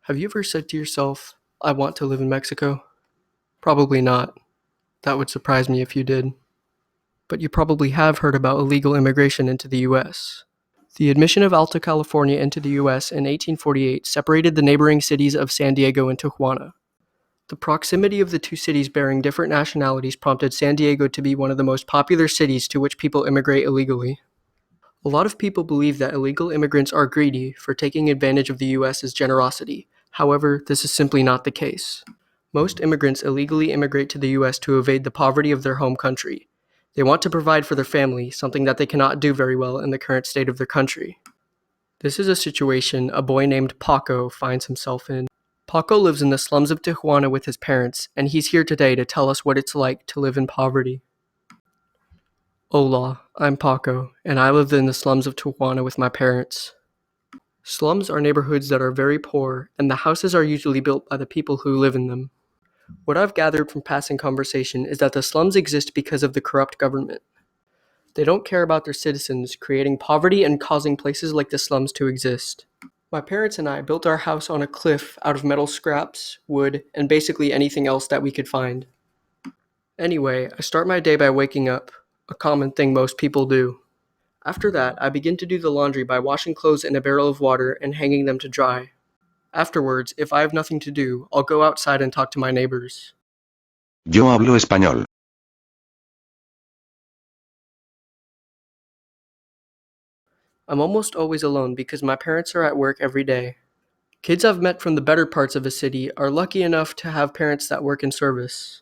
Have you ever said to yourself, I want to live in Mexico? Probably not. That would surprise me if you did. But you probably have heard about illegal immigration into the US. The admission of Alta California into the US in 1848 separated the neighboring cities of San Diego and Tijuana. The proximity of the two cities bearing different nationalities prompted San Diego to be one of the most popular cities to which people immigrate illegally. A lot of people believe that illegal immigrants are greedy for taking advantage of the US's generosity. However, this is simply not the case. Most immigrants illegally immigrate to the US to evade the poverty of their home country. They want to provide for their family, something that they cannot do very well in the current state of their country. This is a situation a boy named Paco finds himself in. Paco lives in the slums of Tijuana with his parents, and he's here today to tell us what it's like to live in poverty. Hola, I'm Paco, and I live in the slums of Tijuana with my parents. Slums are neighborhoods that are very poor, and the houses are usually built by the people who live in them. What I've gathered from passing conversation is that the slums exist because of the corrupt government. They don't care about their citizens, creating poverty and causing places like the slums to exist. My parents and I built our house on a cliff out of metal scraps, wood, and basically anything else that we could find. Anyway, I start my day by waking up, a common thing most people do. After that, I begin to do the laundry by washing clothes in a barrel of water and hanging them to dry. Afterwards, if I have nothing to do, I'll go outside and talk to my neighbors. Yo hablo español. I'm almost always alone because my parents are at work every day. Kids I've met from the better parts of a city are lucky enough to have parents that work in service.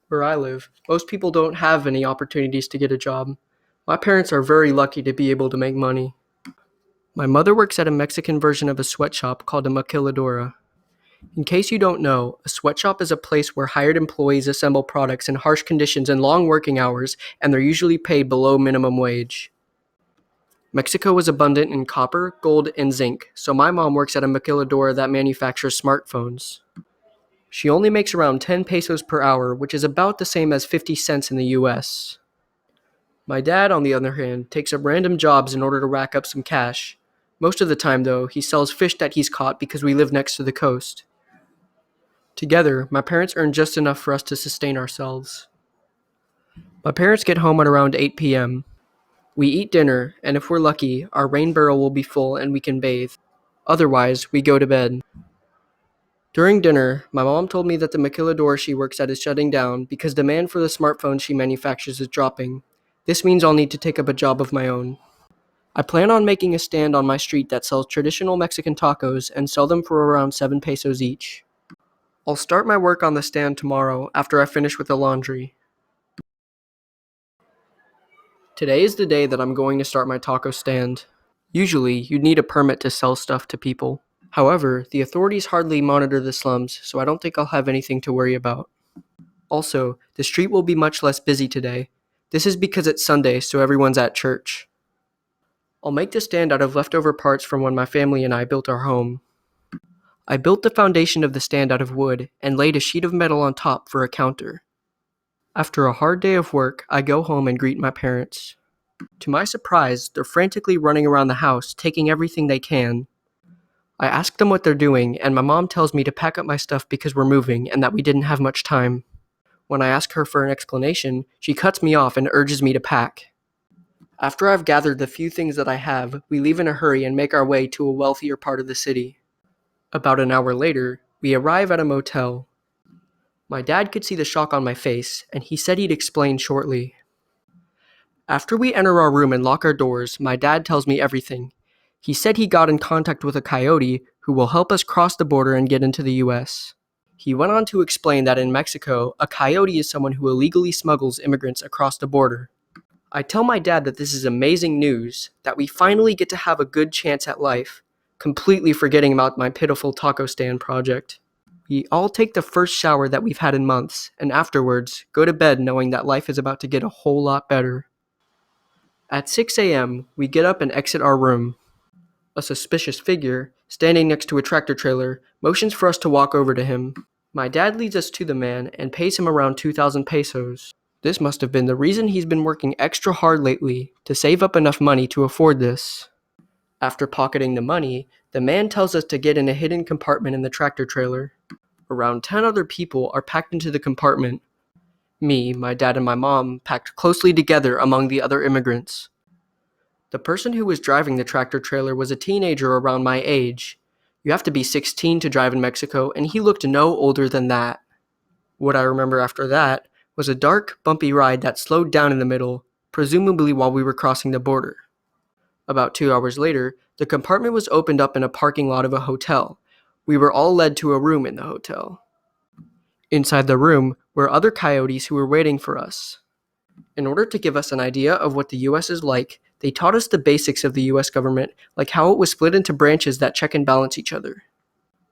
Where I live, most people don't have any opportunities to get a job. My parents are very lucky to be able to make money. My mother works at a Mexican version of a sweatshop called a maquiladora. In case you don't know, a sweatshop is a place where hired employees assemble products in harsh conditions and long working hours, and they're usually paid below minimum wage. Mexico is abundant in copper, gold, and zinc, so my mom works at a maquiladora that manufactures smartphones. She only makes around 10 pesos per hour, which is about the same as 50 cents in the US. My dad, on the other hand, takes up random jobs in order to rack up some cash. Most of the time, though, he sells fish that he's caught because we live next to the coast. Together, my parents earn just enough for us to sustain ourselves. My parents get home at around 8 p.m. We eat dinner, and if we're lucky, our rain barrel will be full and we can bathe. Otherwise, we go to bed. During dinner, my mom told me that the maquiladora she works at is shutting down because demand for the smartphones she manufactures is dropping. This means I'll need to take up a job of my own. I plan on making a stand on my street that sells traditional Mexican tacos and sell them for around 7 pesos each. I'll start my work on the stand tomorrow after I finish with the laundry. Today is the day that I'm going to start my taco stand. Usually, you'd need a permit to sell stuff to people. However, the authorities hardly monitor the slums, so I don't think I'll have anything to worry about. Also, the street will be much less busy today. This is because it's Sunday, so everyone's at church. I'll make the stand out of leftover parts from when my family and I built our home. I built the foundation of the stand out of wood and laid a sheet of metal on top for a counter. After a hard day of work, I go home and greet my parents. To my surprise, they're frantically running around the house, taking everything they can. I ask them what they're doing, and my mom tells me to pack up my stuff because we're moving and that we didn't have much time. When I ask her for an explanation, she cuts me off and urges me to pack. After I've gathered the few things that I have, we leave in a hurry and make our way to a wealthier part of the city. About an hour later, we arrive at a motel. My dad could see the shock on my face, and he said he'd explain shortly. After we enter our room and lock our doors, my dad tells me everything. He said he got in contact with a coyote who will help us cross the border and get into the US. He went on to explain that in Mexico, a coyote is someone who illegally smuggles immigrants across the border. I tell my dad that this is amazing news, that we finally get to have a good chance at life, completely forgetting about my pitiful taco stand project. We all take the first shower that we've had in months, and afterwards, go to bed knowing that life is about to get a whole lot better. At 6 a.m., we get up and exit our room. A suspicious figure, standing next to a tractor trailer, motions for us to walk over to him. My dad leads us to the man and pays him around 2,000 pesos. This must have been the reason he's been working extra hard lately, to save up enough money to afford this. After pocketing the money, The man tells us to get in a hidden compartment in the tractor trailer. Around 10 other people are packed into the compartment. Me, my dad, and my mom packed closely together among the other immigrants. The person who was driving the tractor trailer was a teenager around my age. You have to be 16 to drive in Mexico, and he looked no older than that. What I remember after that was a dark, bumpy ride that slowed down in the middle, presumably while we were crossing the border. About 2 hours later, the compartment was opened up in a parking lot of a hotel. We were all led to a room in the hotel. Inside the room were other coyotes who were waiting for us. In order to give us an idea of what the US is like, they taught us the basics of the US government, like how it was split into branches that check and balance each other.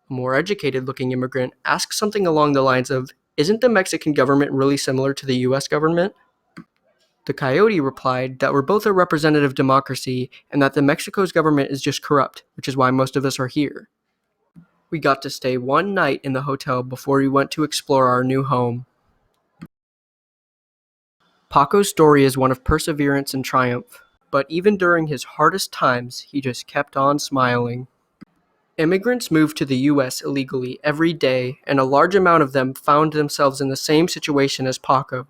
A more educated-looking immigrant asked something along the lines of, "Isn't the Mexican government really similar to the US government?" The coyote replied that we're both a representative democracy and that the Mexico's government is just corrupt, which is why most of us are here. We got to stay one night in the hotel before we went to explore our new home. Paco's story is one of perseverance and triumph, but even during his hardest times, he just kept on smiling. Immigrants move to the US illegally every day, and a large amount of them found themselves in the same situation as Paco.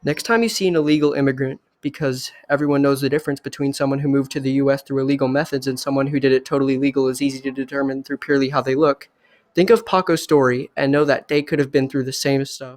Next time you see an illegal immigrant, because everyone knows the difference between someone who moved to the US through illegal methods and someone who did it totally legal is easy to determine through purely how they look, think of Paco's story and know that they could have been through the same stuff.